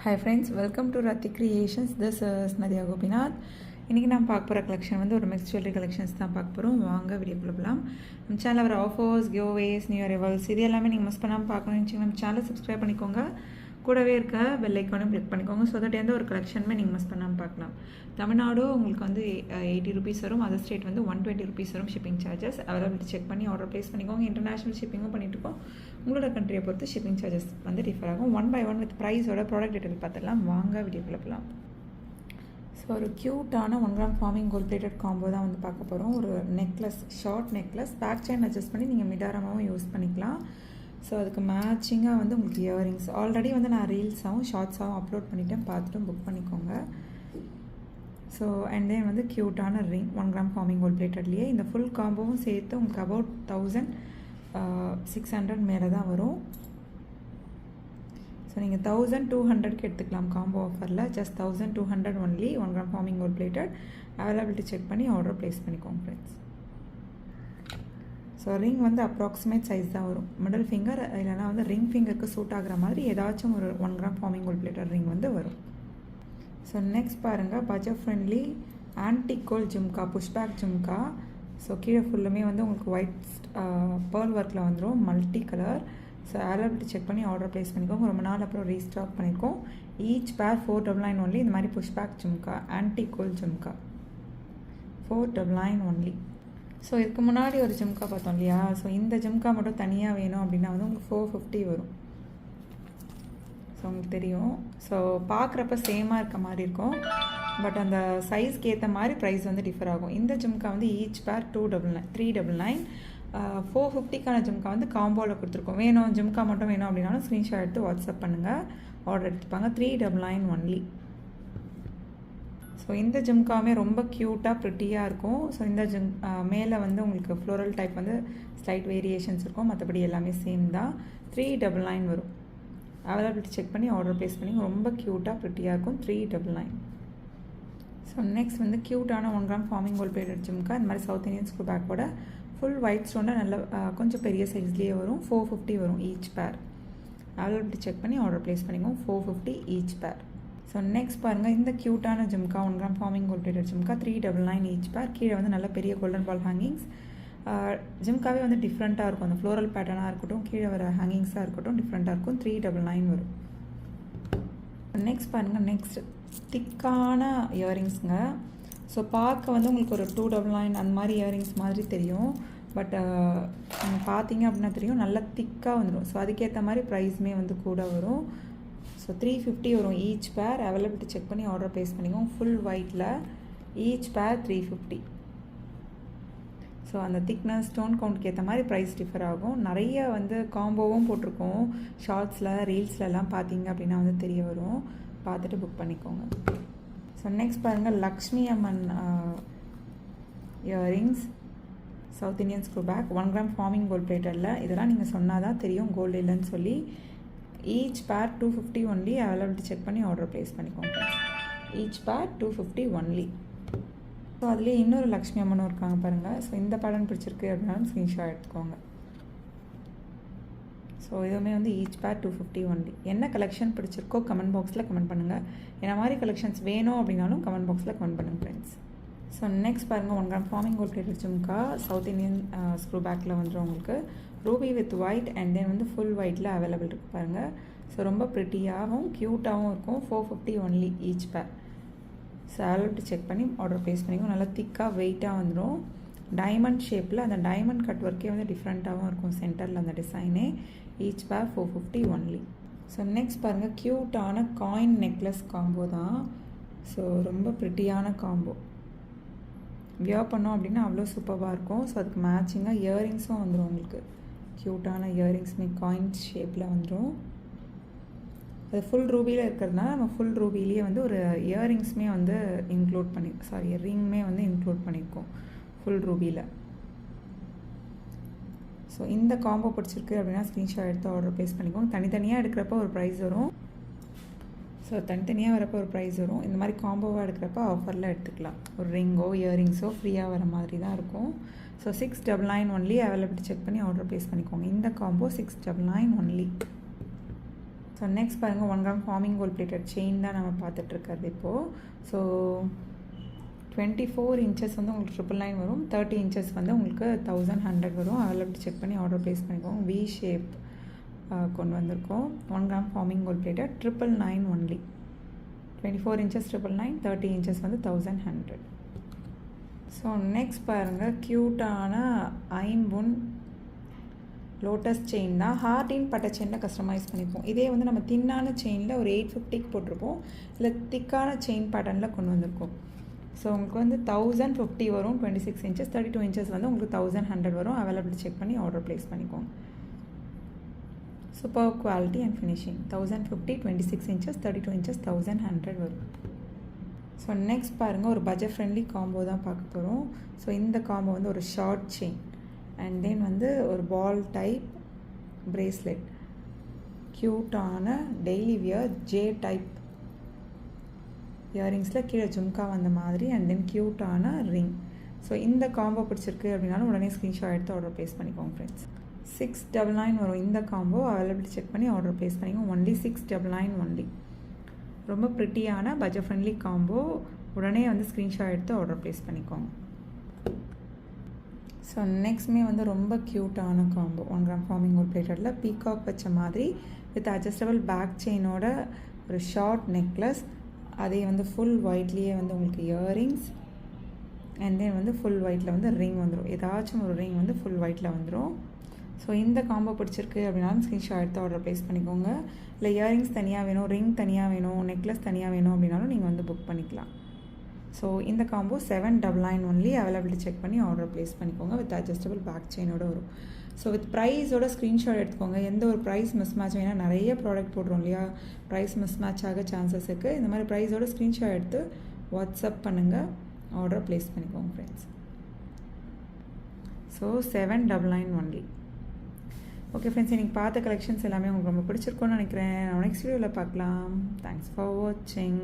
Hi friends, welcome to Rati Creations. This is Nadia Gopinath. இன்றைக்கி நான் பார்க்க போகிற கலெக்ஷன் வந்து ஒரு மிக்ஸ் ஜுவல்லரி கலெக்ஷன்ஸ் தான் பார்க்க போகிறோம். வாங்க வீடியோக்குள்ள போகலாம். நம்ம சேனலில் வர offers, giveaways, new year rivals இது எல்லாமே நீங்கள் மிஸ் பண்ணாமல் பார்க்கணும்னு நினச்சிங்கன்னா நம்ம சேனலை சப்ஸ்கிரைப் பண்ணிக்கோங்க. கூடவே இருக்க பெல் ஐக்கானும் கிளிக் பண்ணிக்கோங்க. ஸோ தட் எந்த ஒரு கலெக்ஷனுமே நீங்கள் மிஸ் பண்ணாமல் பார்க்கலாம். தமிழ்நாடு உங்களுக்கு வந்து 80 rupees வரும். அதர் ஸ்டேட் வந்து 120 rupees வரும் ஷிப்பிங் சார்ஜஸ். அவைலபிலிட்டி செக் பண்ணி ஆர்டர் ப்ளேஸ் பண்ணிக்கோங்க. இன்டர்நேஷனல் ஷிப்பிங்கும் பண்ணிட்டுருக்கோம். உங்களோட கண்ட்ரியை பொறுத்து ஷிப்பிங் சார்ஜஸ் வந்து டிஃபர் ஆகும். 1 by 1 வித் ப்ரைஸோட ப்ராடக்ட் டீட்டெயில் பார்த்துடலாம். வாங்க வீடியோக்குள்ள போகலாம். ஸோ ஒரு க்யூட்டான 1 gram forming gold plated combo தான் வந்து பார்க்க போகிறோம். ஒரு necklace, short necklace, back chain adjust பண்ணி நீங்கள் மிடாரமாகவும் யூஸ் பண்ணிக்கலாம். ஸோ அதுக்கு மேட்சிங்காக வந்து உங்களுக்கு இயரிங்ஸ் ஆல்ரெடி வந்து நான் ரீல்ஸாகவும் ஷார்ட்ஸாகவும் அப்லோட் பண்ணிவிட்டேன். பார்த்துட்டு புக் பண்ணிக்கோங்க. ஸோ அண்ட் தென் வந்து க்யூட்டான ரிங் 1 gram ஃபார்மிங் கோல்ட் பிளேட்டட்லேயே இந்த ஃபுல் காம்போவும் சேர்த்து உங்களுக்கு அபவுட் 1600 மேலே தான் வரும். ஸோ நீங்கள் 1200க்கு எடுத்துக்கலாம் காம்போ ஆஃபரில். Just 1200 only 1 gram forming gold plated. Availability check பண்ணி ஆர்டர் ப்ளேஸ் பண்ணிக்கோங்க ஃப்ரெண்ட்ஸ். ஸோ ரிங் வந்து அப்ராக்சிமேட் சைஸ் தான் வரும். மிடில் ஃபிங்கர் இல்லைனா வந்து ரிங் ஃபிங்கருக்கு சூட் ஆகிற மாதிரி ஏதாச்சும் ஒரு 1 gram forming gold plated ring வந்து வரும். ஸோ நெக்ஸ்ட் பாருங்கள், budget friendly antique gold jhumka, push back jhumka. So கீழே ஃபுல்லுமே வந்து உங்களுக்கு ஒயிட் பேர்ல் ஒர்க்கில் வந்துடும், multi colour. So availability check பண்ணி ஆர்டர் ப்ளேஸ் பண்ணிக்கோங்க. ரொம்ப நாள் அப்புறம் ரீஸ்டாக் பண்ணியிருக்கோம். ஈச் பேர் 499 ஒன்லி. இந்த மாதிரி push back jhumka, antique gold jhumka 499 only. So இதுக்கு முன்னாடி ஒரு ஜும்கா பார்த்தோம் இல்லையா? ஸோ இந்த ஜும்கா மட்டும் தனியாக வேணும் அப்படின்னா வந்து உங்களுக்கு 450 வரும். ஸோ உங்களுக்கு தெரியும். ஸோ பார்க்குறப்ப சேமாக இருக்க மாதிரி இருக்கும். பட் அந்த சைஸ்க்கு ஏற்ற மாதிரி ப்ரைஸ் வந்து டிஃபர் ஆகும். இந்த ஜும்கா வந்து ஈச் பேர் 399. 450க்கான ஜும்கா வந்து காம்போவில் கொடுத்துருக்கோம். வேணும் ஜும்கா மட்டும் வேணும் அப்படின்னாலும் ஸ்க்ரீன்ஷாட் எடுத்து வாட்ஸ்அப் பண்ணுங்கள். ஆர்டர் எடுத்துப்பாங்க. 399 ஒன்லி. ஸோ இந்த ஜும்காவுமே ரொம்ப க்யூட்டாக ப்ரிட்டியாக இருக்கும். ஸோ இந்த மேலே வந்து உங்களுக்கு ஃப்ளோரல் டைப் வந்து ஸ்லைட் வேரியேஷன்ஸ் இருக்கும். மற்றபடி எல்லாமே சேம் தான். 399 வரும். அவைலபிலிட்டி செக் பண்ணி ஆர்டர் ப்ளேஸ் பண்ணி ரொம்ப க்யூட்டாக ப்ரிட்டியாக இருக்கும். 399. ஸோ நெக்ஸ்ட் வந்து க்யூட்டான 1 gram forming gold plated jhumka. இந்த மாதிரி சவுத் இந்தியன் ஸ்க்ரூ பேக்கோட ஃபுல் ஒயிட் ஸ்டோனில் நல்ல கொஞ்சம் பெரிய சைஸ்லேயே வரும். 450 வரும் ஈச் பேர். அவைலபிலிட்டி செக் பண்ணி ஆர்டர் ப்ளேஸ் பண்ணிக்கோங்க. 450 ஈச் பேர். ஸோ நெக்ஸ்ட் பாருங்கள், இந்த க்யூட்டான jhumka 1 gram forming gold plated jhumka 399 each pair. கீழே வந்து நல்ல பெரிய கோல்டன் பால் ஹேங்கிங்ஸ். ஜும்காவே வந்து டிஃப்ரெண்ட்டாக இருக்கும். அந்த ஃப்ளோரல் பேட்டர்னாக இருக்கட்டும், கீழே வர ஹேங்கிங்ஸாக இருக்கட்டும், டிஃப்ரெண்ட்டாக இருக்கும். 399 வரும். நெக்ஸ்ட் பாருங்கள், நெக்ஸ்ட் திக்கான இயரிங்ஸுங்க. ஸோ பார்க்க வந்து உங்களுக்கு ஒரு 299 அந்த மாதிரி இயரிங்ஸ் மாதிரி தெரியும். பட் நீங்கள் பார்த்தீங்க அப்படின்னா தெரியும் நல்லா திக்காக வந்துடும். ஸோ அதுக்கேற்ற மாதிரி ப்ரைஸுமே வந்து கூட வரும். ஸோ 350 வரும் ஈச் பேர். அவைலபிலிட்டி செக் பண்ணி ஆர்டர் ப்ளேஸ் பண்ணிக்கோங்க. ஃபுல் ஒயிட்டில் ஈச் பேர் 350. ஸோ அந்த திக்னஸ், ஸ்டோன் கவுண்ட்க்கு ஏற்ற மாதிரி ப்ரைஸ் டிஃபர் ஆகும். நிறைய வந்து காம்போவும் போட்டிருக்கோம். ஷார்ட்ஸில், ரீல்ஸ்லலாம் பார்த்தீங்க அப்படின்னா வந்து தெரிய வரும். பார்த்துட்டு புக் பண்ணிக்கோங்க. ஸோ நெக்ஸ்ட் பாருங்கள், Lakshmi Amman earrings, south Indian screw back 1 gram forming gold பிளேட்டடில். இதெல்லாம் நீங்கள் சொன்னால் தான் தெரியும் கோல்டு இல்லைன்னு சொல்லி. ஈச் பேர் 250 ஒன்லி. அவைலபிலிட்டி செக் பண்ணி ஆர்டர் ப்ளேஸ் பண்ணிக்கோங்க. ஈச் பேர் 250 ஒன்லி. ஸோ அதுலேயே இன்னொரு லக்ஷ்மி அம்மனும் இருக்காங்க பாருங்கள். ஸோ இந்த பேட்டர்ன் பிடிச்சிருக்கு அப்படின்னாலும் ஸ்க்ரீன்ஷாட் எடுத்துக்கோங்க. ஸோ இதுவுமே வந்து ஈச் பேர் 250 ஒன்லி. என்ன கலெக்ஷன் பிடிச்சிருக்கோ கமெண்ட் பாக்ஸில் கமெண்ட் பண்ணுங்கள். என்ன மாதிரி கலெக்ஷன்ஸ் வேணும் அப்படின்னாலும் கமெண்ட் பாக்ஸில் கமெண்ட் பண்ணுங்கள் ஃப்ரெண்ட்ஸ். ஸோ நெக்ஸ்ட் பாருங்கள், 1 gram forming gold plated jhumka south Indian screw பேக்கில் வந்துடும் உங்களுக்கு. Ruby with white and then வந்து ஃபுல் ஒயிட்டில் அவைலபிள் இருக்குது பாருங்கள். ஸோ ரொம்ப ப்ரிட்டியாகவும் க்யூட்டாகவும் இருக்கும். 450 only each pair. So availability check பண்ணி ஆர்டர் ப்ளேஸ் பண்ணிக்கோ. நல்லா திக்காக வெயிட்டாக வந்துடும். டைமண்ட் ஷேப்பில் அந்த டைமண்ட் கட் ஒர்க்கே வந்து டிஃப்ரெண்ட்டாகவும் இருக்கும் சென்டரில் அந்த டிசைனே. ஈச் பேர் 450 ஒன்லி. ஸோ நெக்ஸ்ட் பாருங்கள், க்யூட்டான காயின் நெக்லஸ் காம்போ தான். ஸோ ரொம்ப ப்ரிட்டியான காம்போ. வியர் பண்ணோம் அப்படின்னா அவ்வளோ சூப்பராக இருக்கும். ஸோ அதுக்கு மேட்சிங்காக இயரிங்ஸும் வந்துடும் உங்களுக்கு. க்யூட்டான இயரிங்ஸுமே காயின் ஷேப்பில் வந்துடும். அது ஃபுல் ரூபியில் இருக்கிறதுனால நம்ம ஃபுல் ரூபிலேயே வந்து ஒரு இயரிங்ஸுமே வந்து இன்க்ளூட் பண்ணி ரிங்குமே வந்து இன்க்ளூட் பண்ணியிருக்கோம் ஃபுல் ரூபியில். ஸோ இந்த காம்போ பிடிச்சிருக்கு அப்படின்னா ஸ்க்ரீன்ஷாட் எடுத்து ஆர்டர் ப்ளேஸ் பண்ணிக்கோங்க. தனித்தனியாக எடுக்கிறப்ப ஒரு ப்ரைஸ் வரும். ஸோ தனித்தனியாக வரப்போ ஒரு ப்ரைஸ் வரும். இந்த மாதிரி காம்போவாக எடுக்கிறப்ப ஆஃபரில் எடுத்துக்கலாம். ஒரு ரிங்கோ இயரிங்ஸோ ஃப்ரீயாக வர மாதிரி தான் இருக்கும். So 699 only. அவைலபிலிட்டி செக் பண்ணி ஆர்டர் ப்ளேஸ் பண்ணிக்கோங்க. இந்த combo 699 only. So so next பாருங்கள் 1 gram forming gold plated chain தான் நம்ம பார்த்துட்ருக்கிறது இப்போது. ஸோ 24 இன்ச்சஸ் வந்து உங்களுக்கு 999 வரும், 30 இன்ச்சஸ் வந்து உங்களுக்கு 1100 வரும். அவைலபிலிட்டி செக் பண்ணி ஆர்டர் ப்ளேஸ் பண்ணிக்கோங்க. வி ஷேப் கொண்டு வந்திருக்கோம். 1 gram forming gold plated 999 only. 24 inches 999, 30 inches வந்து 1100. ஸோ நெக்ஸ்ட் பாருங்கள் க்யூட்டான ஐம்பொன் லோட்டஸ் செயின் தான். ஹார்டின் பட்டை செயினில் கஸ்டமைஸ் பண்ணிப்போம். இதே வந்து நம்ம தின்னான செயினில் ஒரு 850க்கு போட்டிருப்போம், இல்லை திக்கான செயின் பேட்டர்னில் கொண்டு வந்திருக்கோம். ஸோ உங்களுக்கு வந்து 1050 வரும். 26 இன்ச்சஸ், 32 இன்ச்சஸ் வந்து உங்களுக்கு 1100 வரும். அவைலபிலிட்டி செக் பண்ணி ஆர்டர் ப்ளேஸ் பண்ணிக்கோங்க. Super quality and finishing. 1050, 26 inches, 32 inches, 1100 வரும். ஸோ நெக்ஸ்ட் பாருங்கள் ஒரு பட்ஜெட் ஃப்ரெண்ட்லி காம்போ தான் பார்க்க போகிறோம். ஸோ இந்த காம்போ வந்து ஒரு ஷார்ட் செயின் அண்ட் தென் வந்து ஒரு பால் டைப் பிரேஸ்லெட், க்யூட்டான டெய்லி வியர் ஜே டைப் இயரிங்ஸில் கீழே ஜும்கா வந்த மாதிரி அண்ட் தென் க்யூட்டான ரிங். ஸோ இந்த காம்போ பிடிச்சிருக்கு அப்படின்னாலும் உடனே ஸ்க்ரீன்ஷாட் எடுத்து ஆர்டர் ப்ளேஸ் பண்ணிக்கோங்க ஃப்ரெண்ட்ஸ். 699 வரும் இந்த காம்போ. அவைலபிலிட்டி செக் பண்ணி ஆர்டர் ப்ளேஸ் பண்ணிக்கோங்க. Only 699 only. ரொம்ப ப்ரிட்டியான பட்ஜெட் ஃப்ரெண்ட்லி காம்போ. உடனே வந்து ஸ்க்ரீன்ஷாட் எடுத்து ஆர்டர் ப்ளேஸ் பண்ணிக்கோங்க. ஸோ நெக்ஸ்ட்மே வந்து ரொம்ப க்யூட்டான காம்போ. 1 கிராம் ஃபார்மிங் கோல்ட் பிளேட்டடில் பீகாக் வச்ச மாதிரி வித் அட்ஜஸ்டபிள் பேக் செயினோட ஒரு ஷார்ட் நெக்லஸ். அதே வந்து ஃபுல் ஒயிட்லேயே வந்து உங்களுக்கு இயரிங்ஸ் அண்ட் தென் வந்து ஃபுல் ஒயிட்டில் வந்து ரிங் வந்துடும். ஏதாச்சும் ஒரு ரிங் வந்து ஃபுல் ஒயிட்டில் வந்துடும். ஸோ இந்த காம்போ பிடிச்சிருக்கு அப்படின்னாலும் ஸ்க்ரீன்ஷாட் எடுத்து ஆர்டர் ப்ளேஸ் பண்ணிக்கோங்க. இல்லை இயரிங்ஸ் தனியாக வேணும், ரிங் தனியாக வேணும், நெக்லஸ் தனியாக வேணும் அப்படின்னாலும் நீங்கள் வந்து புக் பண்ணிக்கலாம். ஸோ இந்த காம்போ 799 ஒன்லி. அவைலபிலிட்டி செக் பண்ணி ஆர்டர் ப்ளேஸ் பண்ணிக்கோங்க. வித் அட்ஜஸ்டபிள் பேக் செயினோட வரும். ஸோ வித் ப்ரைஸோட ஸ்க்ரீன்ஷாட் எடுத்துக்கோங்க. எந்த ஒரு ப்ரைஸ் மிஸ் மேட்ச் வேணால் நிறைய ப்ராடக்ட் போடுறோம் இல்லையா, ப்ரைஸ் மிஸ் மேட்ச் ஆக சான்சஸ் இருக்குது. இந்த மாதிரி ப்ரைஸோட ஸ்க்ரீன்ஷாட் எடுத்து வாட்ஸ்அப் பண்ணுங்கள், ஆர்டர் ப்ளேஸ் பண்ணிக்கோங்க friends. So 799 only. Okay friends, இன்றைக்கி பார்த்த கலெக்ஷன்ஸ் எல்லாமே உங்களுக்கு ரொம்ப பிடிச்சிருக்கோன்னு நினைக்கிறேன். நெக்ஸ்ட் வீடியோவில் பார்க்கலாம். தேங்க்ஸ் ஃபார் வாட்சிங்.